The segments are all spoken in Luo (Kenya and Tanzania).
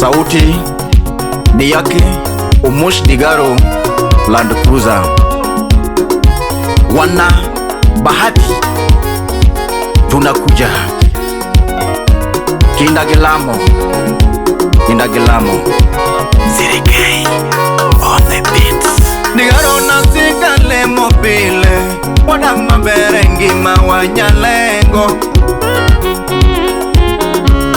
Sauti ni yake Omosh Digaro Land Cruiser. Wana bahati tunakuja Lamo Sirikei on the beats. Digaro na sika lemo pile wadang maberengi mawanyalengo.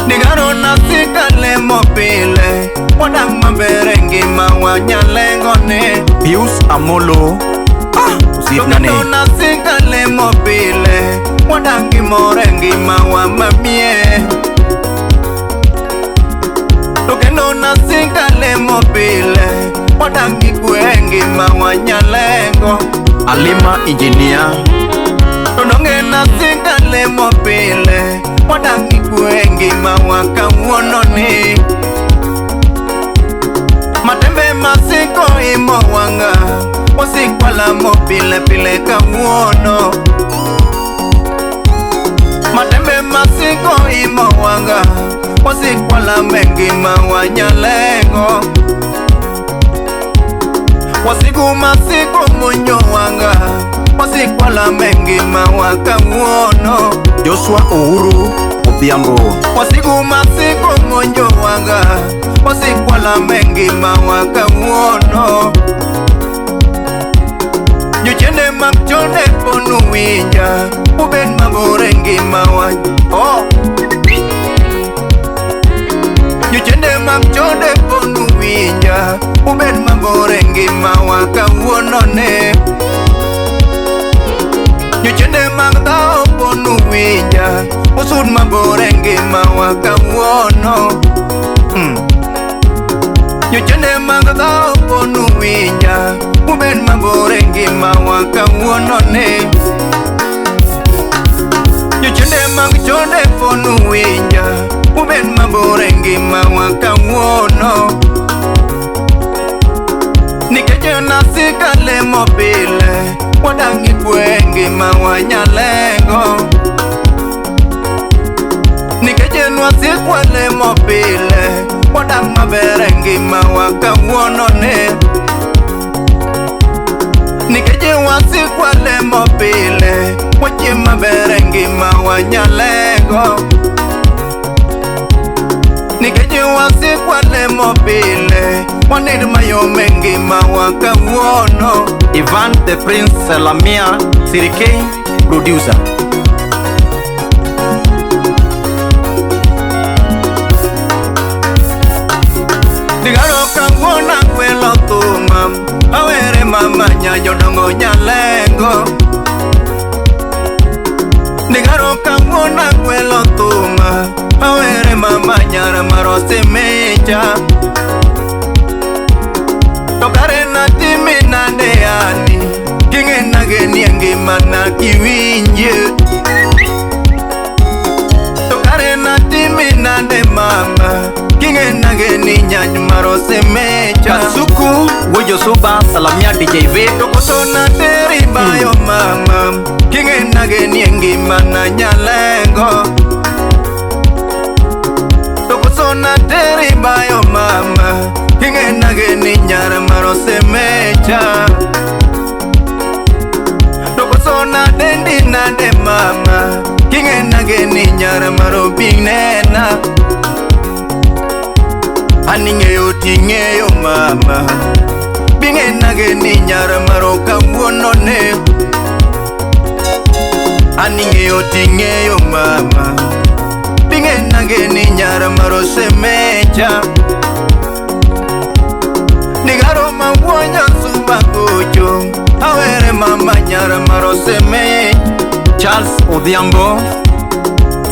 Digaro na sika lemo pile wadang maberengi mawanyalengo ne Pius Amolo usidane. Digaro na sika lemo pile wadangi morengi mawamamie. Tokendo na sika lemo pile wadangi kuengi mawanyalengo. Alima engineer Tononge na sika lemo pile wadangi kuengi mawaka uononi. Matembe masiko imo wanga wasikwa Lamo pile pile ka uono. Matembe masiko imo wanga wasikwa Lamengi mawanyalengo. Wasiku masiko munyo wanga wasikwa Lamengi mawaka uono. Joshua Uhuru Odhiambo. Wasiku masiko munyo wanga wasikwa Lamengi mawaka uono. Nyuchende makchone ponu winja uben maborengi mawany. Nyuchende makchone ponu winja uben maborengi mawaka uonone. Nyuchende magdao ponu winja usud maborengi mawaka uono. Nyuchende magdao ponu winja uben maborengi mawaka uonone. Nyuchende magchone ponu winja uben maborengi mawaka uono. Nikeje na sika lemo pile wadangi kuengi mawanyalengo. Nikeje na sika lemo pile wadang maberengi mawaka uonone. Nikeje wasikwa lemo pile wachi maberengi mawanyalengo. Nikeje wasikwa lemo pile wanid mayomengi mawaka uono. Ivan the Prince Lamia Sirikei producer. Digaro kangona kwelo tumam awere mama nyayo dongo nyalengo. Digaro kangona kwelo tuma awere mama nyara marose meja. Tokare na timi nande yani kinge nage niengi mana kiwinje. Tokare na timi nande mama kinge nage ni nyanyu marose meja. Kasuku wojo soba salamia DJ V. Tokoso na teri bayo mama kinge nage niengi mana nyalengo. Tokoso na teri bayo mama kinge nage ni nyara marose meja. Tokoso na dendi nade mama kinge nage ni nyara marobing nena. Aningeyo tingeyo mama binge nage ni nyara maroka uonone. Aningeyo tingeyo mama binge nage ni nyara marose meja. Digaro mawanya suba kucho awere mama nyara marose meja. Charles Odhiambo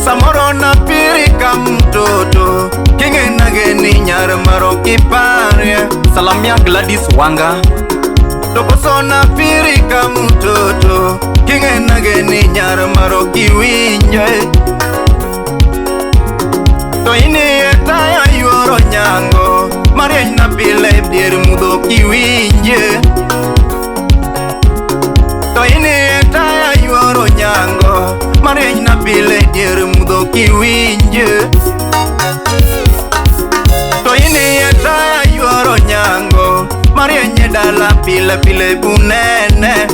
Samoro na pirika mtoto kinge nage ni nyara maroki pare. Salamia Gladys Wanga. Tokoso na pirika mtoto kinge nage ni nyara maroki winje. Toini etaya yuoro nyango marieny na pile dier mudo kiwinje. Toini etaya yuoro nyango marieny na pile dier mudo kiwinje. Toini pile pile bunene.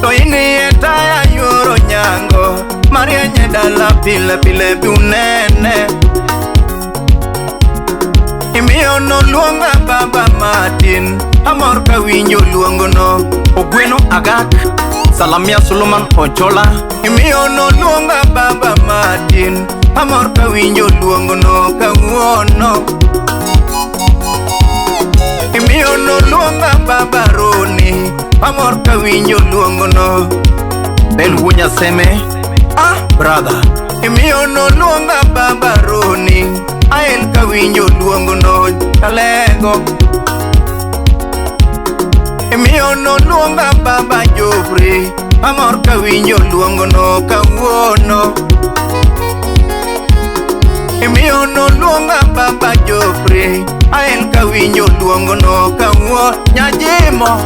To ini etaya yoro nyango Maria nyedala pile pile bunene. Imiyo no luonga Baba Martin Amor ka winjo luongo no Ogweno Agak Salamia Solomon Ochola. Imiyo no luonga Baba Martin Amor ka winjo luongo no kawuono. Imiyo no luonga Baba Roni Amor ka winjo luongo no Ben Wunya Seme. Brother. Imiyo no luonga Baba Roni Ael ka winjo luongo no Kalego. Imiyo no luonga Baba Jofre Amor ka winjo luongo no kawuono. Imiyo no luonga Baba Jofre Ael ka winjo luongo no kawuono. Nyajimo.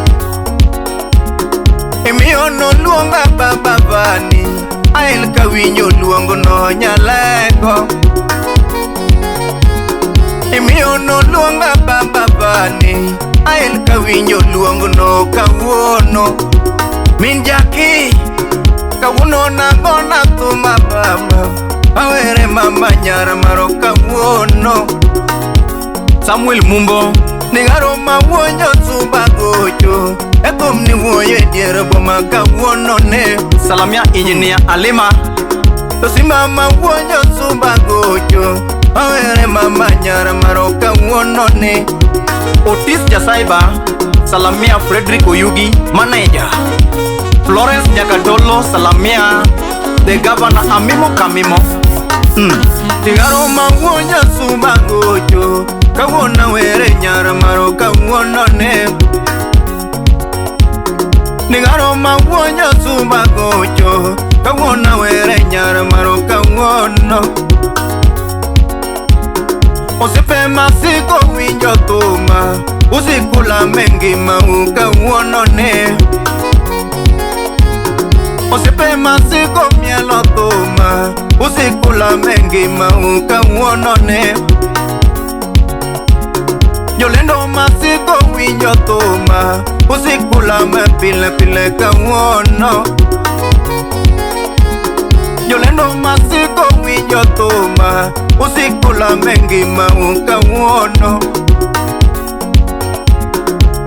Imiyo no luonga Baba Vani Ael ka winjo luongo no Nyalego. Imiyo no luonga Baba Vani Ael ka winjo luongo no kawuono. Min Jaki kawuono nagona thuma mama awere mama nyara maro kawuono. Samuel Mumbo nigaro mawuonyo suba gocho ekom ni wuoye diere boma kawuono ne. Salamia Engineer Alima Tosima mawuonyo suba gocho awere mama nyara maro kawuono ne. Otis Jasaiba Salamia Frederick Oyugi Manager. Florence Nyakatolo Salamia The Governor Amimo Kamimo. Tigaro mawuonyo suba gocho kawuono were nyara maro kawuono ne. Nigaro mawuonyo suba gocho kawuono were nyara maro kawuono. Osipe masiko winjo thuma usikula mengi mau kawuono ne. Osipe masiko mielo thuma usikula mengi mau kawuono ne. Jolendo masiko winjo thuma usikula me pile pile kawuono. Jolendo masiko winjo thuma usikula mengi mau kawuono.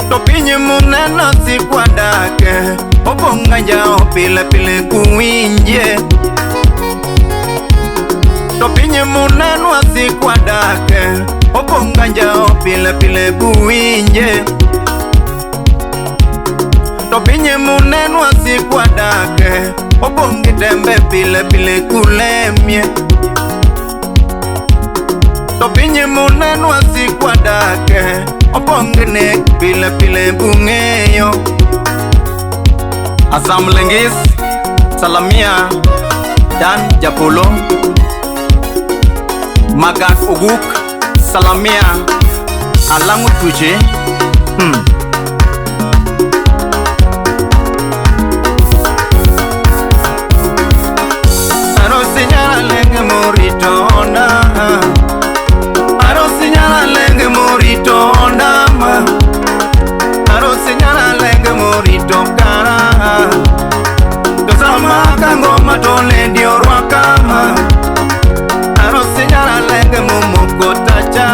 To pinye muneno sikwadake obonga jao pile pile kuwinje. To pinye muneno sikwadake obonga jao pile pile kuwinje. To pinye muneno sikwadake obongi tembe pile pile kulemye. To pinye muneno sikwadake obongi nek pile pile bungeyo. Asam Lengis Salamia Dan Japolo Magat Oguk Salamia Alangu Tuje. Arosinyara lenge morito onda. Arosinyara lenge morito onda ma. Arosinyara lenge morito kara. Tosama kangoma tole diorwa kama. Arosinyara lenge momoko tacha.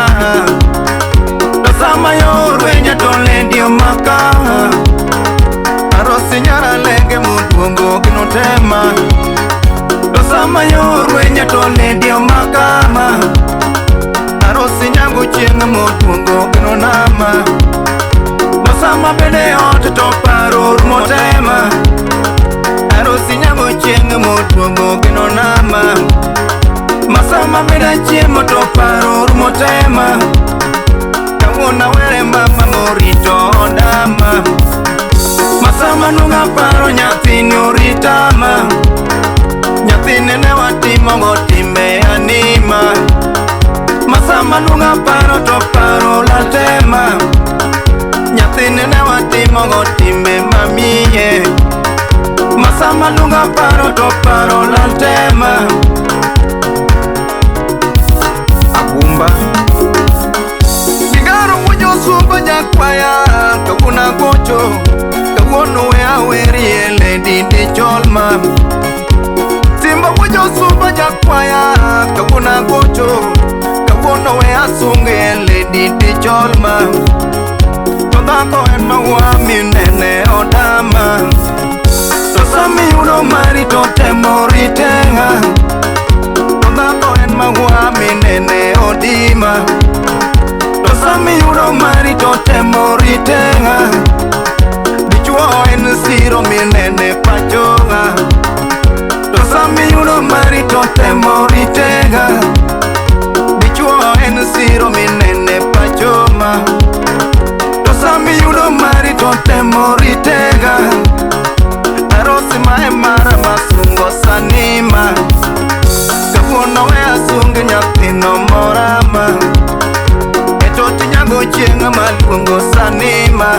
Tosama yorwenya tole dio maka. Arosinyara lenge muduongo kinotema. Tosama yorwenya tole dio makama. Arosinyang'o chieng' moduongo kinonama. Tosama bende ot to paro motema. Arosinyang'o chieng' moduongo kinonama. Masama bende chiemo to paro motema. Kawuono were mama morito ondama. Masama nunga paro nyathini oritama. Nyathine ne watimo go timbe anima. Masama nunga paro to paro latema. Nyathine ne watimo go timbe mamiye. Masama nunga paro to paro latema. Agumba Nigaro munyo sumba jakwaya kawuna gocho kawuono we aweri ele didi cholma Simba wujo sumba jakwaya kawuna gocho kawuono we asunge ele didi cholma Kodako en mawami nene odama Tosami uno mari to temori tenga Kodako en mawami nene odima Tosami uno mari to temori tenga Bichua en siro mi nene pachonga Tosami uno mari to temori tenga Bichua en siro mi nene pachonga Tosami uno mari to temori tenga Arosi mae mara masungo sanima Kabuono we asungi nyathino morama Eto tinyago chienga maluongo sanima